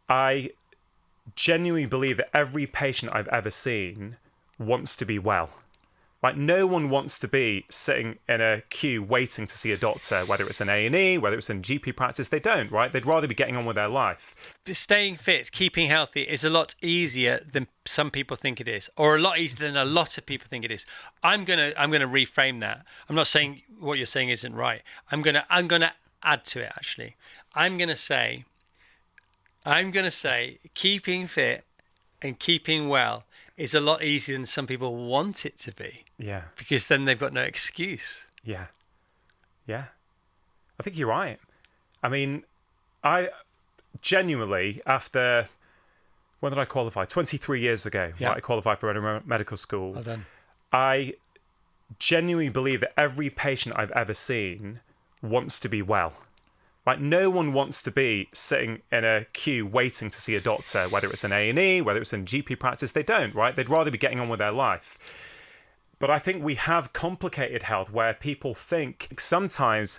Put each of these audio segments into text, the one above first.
I genuinely believe that every patient I've ever seen wants to be well. Like, no one wants to be sitting in a queue waiting to see a doctor, whether it's an A&E, whether it's in GP practice. They don't, right? They'd rather be getting on with their life. Staying fit, keeping healthy is a lot easier than some people think it is, or a lot easier than a lot of people think it is. I'm gonna reframe that. I'm not saying what you're saying isn't right. I'm gonna add to it, actually. I'm gonna say keeping fit and keeping well is a lot easier than some people want it to be. Yeah. Because then they've got no excuse. Yeah. Yeah. I think you're right. I mean, I genuinely, after, when did I qualify? 23 years ago, right, I qualified for medical school. Well done. I genuinely believe that every patient I've ever seen wants to be well. Like, no one wants to be sitting in a queue waiting to see a doctor, whether it's an A&E, whether it's in GP practice. They don't, right? They'd rather be getting on with their life. But I think we have complicated health where people think sometimes,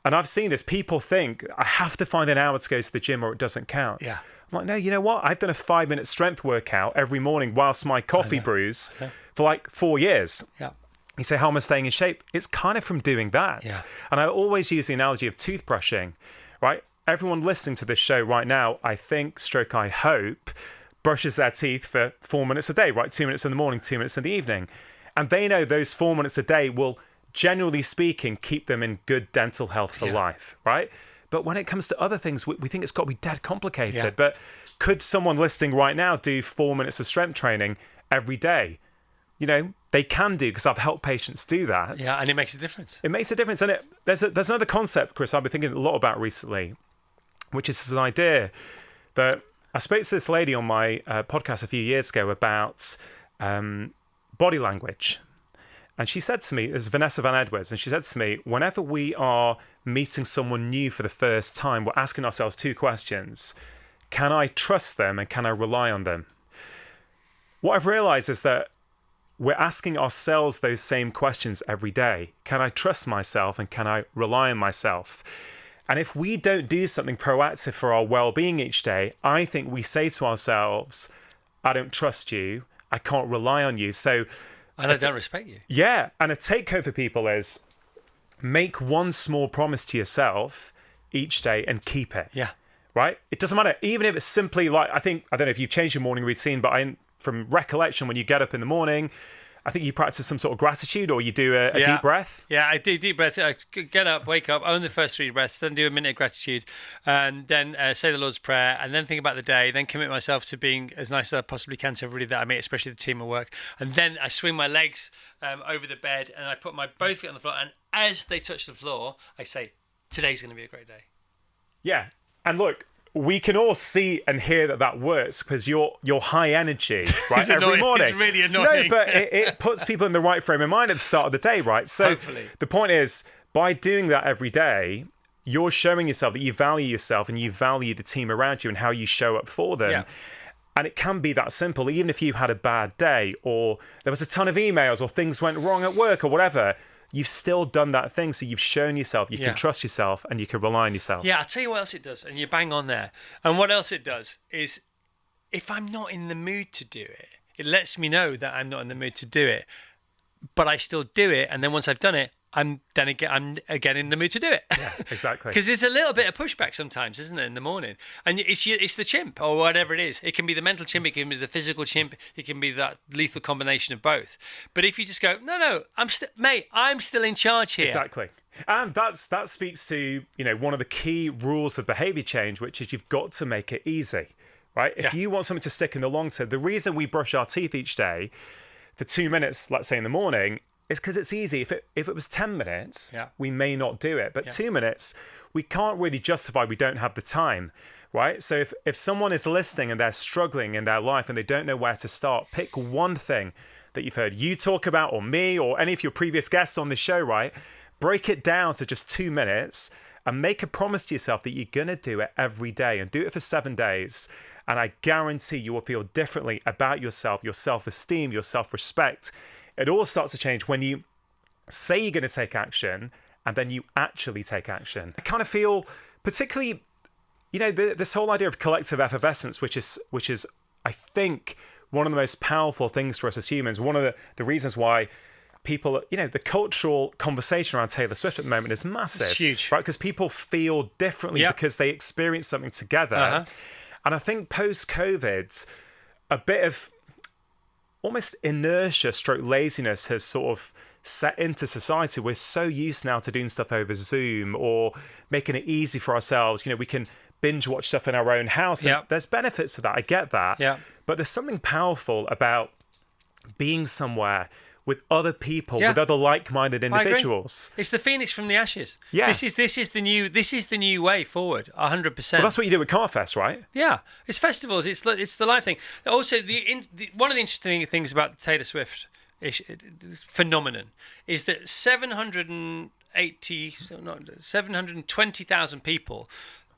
and I've seen this, people think, I have to find an hour to go to the gym or it doesn't count. Yeah. I'm like, no, you know what? I've done a 5-minute strength workout every morning whilst my coffee brews for like 4 years. Yeah. You say, how am I staying in shape? It's kind of from doing that. Yeah. And I always use the analogy of toothbrushing, right? Everyone listening to this show right now, I think, stroke I hope, brushes their teeth for 4 minutes a day, right? 2 minutes in the morning, 2 minutes in the evening. And they know those 4 minutes a day will, generally speaking, keep them in good dental health for life, right? But when it comes to other things, we think it's got to be dead complicated. Yeah. But could someone listening right now do 4 minutes of strength training every day? You know, they can do, because I've helped patients do that. Yeah, and it makes a difference. It makes a difference. And there's another concept, Chris, I've been thinking a lot about recently, which is this idea that I spoke to this lady on my podcast a few years ago about body language. And she said to me, this is Vanessa Van Edwards, and she said to me, whenever we are meeting someone new for the first time, we're asking ourselves 2 questions. Can I trust them and can I rely on them? What I've realized is that we're asking ourselves those same questions every day. Can I trust myself and can I rely on myself? And if we don't do something proactive for our well-being each day, I think we say to ourselves, I don't trust you, I can't rely on you. So, and I don't respect you. Yeah. And a take home for people is make one small promise to yourself each day and keep it. Yeah. Right? It doesn't matter. Even if it's simply like, I don't know if you've changed your morning routine, but from recollection, when you get up in the morning, I think you practice some sort of gratitude, or you do a deep breath. Yeah, I do deep breath. I get up, wake up, own the first 3 breaths, then do a minute of gratitude, and then say the Lord's Prayer, and then think about the day, then commit myself to being as nice as I possibly can to everybody that I meet, especially the team at work. And then I swing my legs over the bed, and I put my both feet on the floor, and as they touch the floor, I say, today's going to be a great day. Yeah, and look, we can all see and hear that works because you're high energy, right? Every morning. It's really annoying. No, but it puts people in the right frame of mind at the start of the day, right? So hopefully. The point is, by doing that every day, you're showing yourself that you value yourself and you value the team around you and how you show up for them. Yeah. And it can be that simple, even if you had a bad day or there was a ton of emails or things went wrong at work or whatever. You've still done that thing, so you've shown yourself, you can trust yourself and you can rely on yourself. Yeah, I'll tell you what else it does, and you're bang on there. And what else it does is, if I'm not in the mood to do it, it lets me know that I'm not in the mood to do it, but I still do it, and then once I've done it, I'm again in the mood to do it. Yeah, exactly. Because there's a little bit of pushback sometimes, isn't it, in the morning? And it's the chimp or whatever it is. It can be the mental chimp, it can be the physical chimp, it can be that lethal combination of both. But if you just go, no, I'm still in charge here. Exactly. And that speaks to, one of the key rules of behavior change, which is you've got to make it easy, right? If you want something to stick in the long term, the reason we brush our teeth each day for 2 minutes, let's say in the morning, it's because it's easy. If it was 10 minutes, we may not do it. But 2 minutes, we can't really justify we don't have the time, right? So if someone is listening and they're struggling in their life and they don't know where to start, pick one thing that you've heard you talk about, or me, or any of your previous guests on this show, right? Break it down to just 2 minutes and make a promise to yourself that you're going to do it every day and do it for 7 days. And I guarantee you will feel differently about yourself, your self-esteem, your self-respect. It all starts to change when you say you're going to take action and then you actually take action. I kind of feel, particularly this whole idea of collective effervescence, which is, I think, one of the most powerful things for us as humans. One of the reasons why people, the cultural conversation around Taylor Swift at the moment is massive. It's huge. Right? Because people feel differently because they experience something together. And I think post-COVID, a bit of almost inertia stroke laziness has sort of set into society. We're so used now to doing stuff over Zoom or making it easy for ourselves. We can binge watch stuff in our own house. And there's benefits to that. I get that. But there's something powerful about being somewhere with other people, with other like-minded individuals. It's the phoenix from the ashes. Yeah. This is the new way forward. 100%. Well, that's what you do with Carfest, right? Yeah. It's festivals. It's the live thing. Also, one of the interesting things about the Taylor Swift phenomenon is that 720,000 people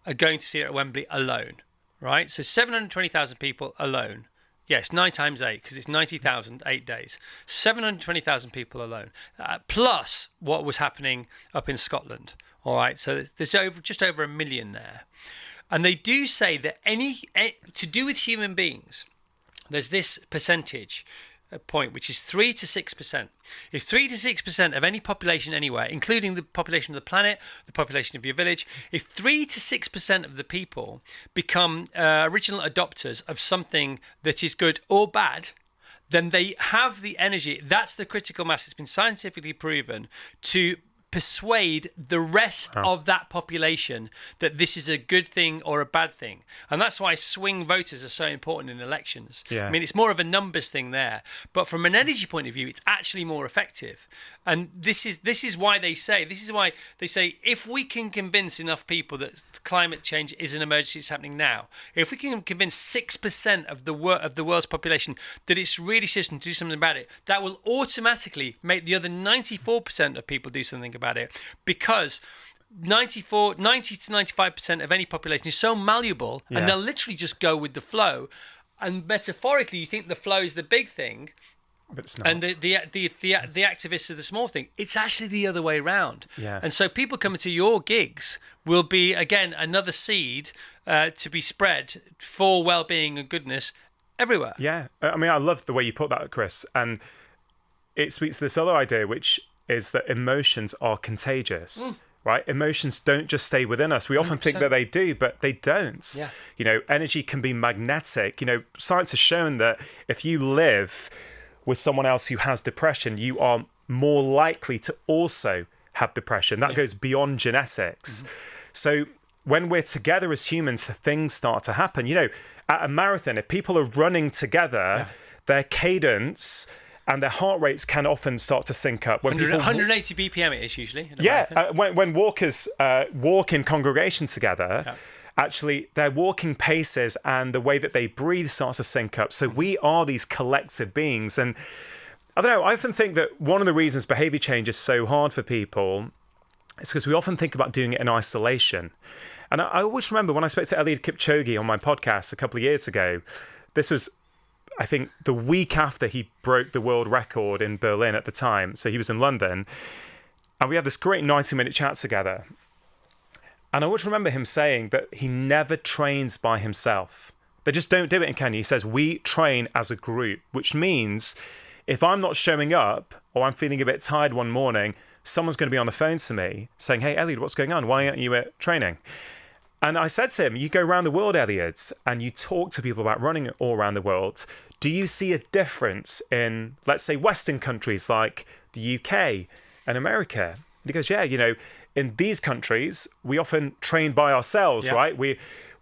are going to see it at Wembley alone, right? So 720,000 people alone. Yes, 9 times 8, because it's 90,000, 8 days. 720,000 people alone, plus what was happening up in Scotland. All right, so there's just over 1 million there. And they do say that to do with human beings, there's this percentage point, which is 3 to 6%. If 3 to 6% of any population anywhere, including the population of the planet, the population of your village, if 3 to 6% of the people become original adopters of something that is good or bad, then they have the energy. That's the critical mass. It's been scientifically proven to persuade the rest of that population that this is a good thing or a bad thing. And that's why swing voters are so important in elections. I mean, it's more of a numbers thing there, but from an energy point of view, it's actually more effective. And this is why they say if we can convince enough people that climate change is an emergency, it's happening now, if we can convince 6% of the world's population that it's really serious to do something about it, that will automatically make the other 94% of people do something about it, because 90 to 95% of any population is so malleable, and they'll literally just go with the flow. And metaphorically, you think the flow is the big thing, but it's not. And the activists are the small thing. It's actually the other way around. And so people coming to your gigs will be, again, another seed to be spread for well-being and goodness everywhere. Yeah, I mean, I love the way you put that, Chris, and it speaks to this other idea, which is that emotions are contagious. Right? Emotions don't just stay within us. We often 100%. Think that they do, but they don't. Energy can be magnetic. Science has shown that if you live with someone else who has depression, you are more likely to also have depression. That goes beyond genetics. So when we're together as humans, things start to happen. At a marathon, if people are running together, their cadence and their heart rates can often start to sync up. When 180 BPM it is usually. When walkers walk in congregation together, actually their walking paces and the way that they breathe starts to sync up. So we are these collective beings. And I don't know, I often think that one of the reasons behavior change is so hard for people is because we often think about doing it in isolation. And I always remember when I spoke to Eliud Kipchoge on my podcast a couple of years ago, this was, I think, the week after he broke the world record in Berlin at the time. So he was in London, and we had this great 90-minute chat together. And I always remember him saying that he never trains by himself. They just don't do it in Kenya. He says, we train as a group, which means if I'm not showing up or I'm feeling a bit tired one morning, someone's going to be on the phone to me saying, hey, Eliud, what's going on? Why aren't you at training? And I said to him, you go around the world, Eliud, and you talk to people about running all around the world. Do you see a difference in, let's say, Western countries like the UK and America? And he goes, yeah, in these countries, we often train by ourselves, right? We're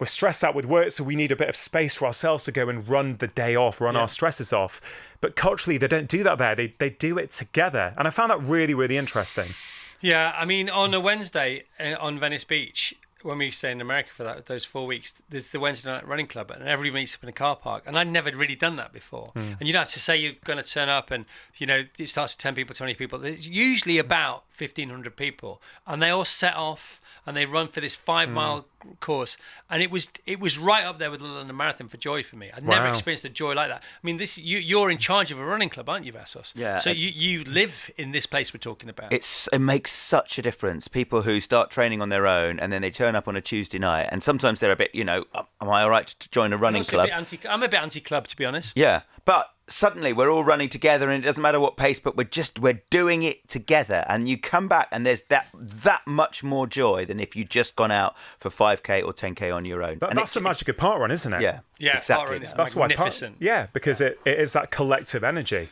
stressed out with work, so we need a bit of space for ourselves to go and run the day off, run our stresses off. But culturally, they don't do that there. They do it together. And I found that really, really interesting. Yeah, I mean, on a Wednesday on Venice Beach, when we stay in America for those 4 weeks, there's the Wednesday night running club, and everybody meets up in a car park. And I'd never really done that before. And you don't have to say you're going to turn up, and it starts with 10 people, 20 people. There's usually about 1,500 people, and they all set off and they run for this 5-mile course. And it was right up there with the London Marathon for joy for me. I'd never experienced a joy like that. I mean, you're in charge of a running club, aren't you, Vassos? Yeah. So you live in this place we're talking about. It makes such a difference. People who start training on their own and then they turn turn up on a Tuesday night, and sometimes they're a bit, am I all right to join a running club? I'm a bit anti-club, to be honest. Yeah, but suddenly we're all running together, and it doesn't matter what pace, but we're doing it together, and you come back, and there's that much more joy than if you'd just gone out for 5k or 10k on your own. That's the magic of parkrun, isn't it? Yeah, Yeah, exactly. parkrun is That's magnificent. Because it is that collective energy.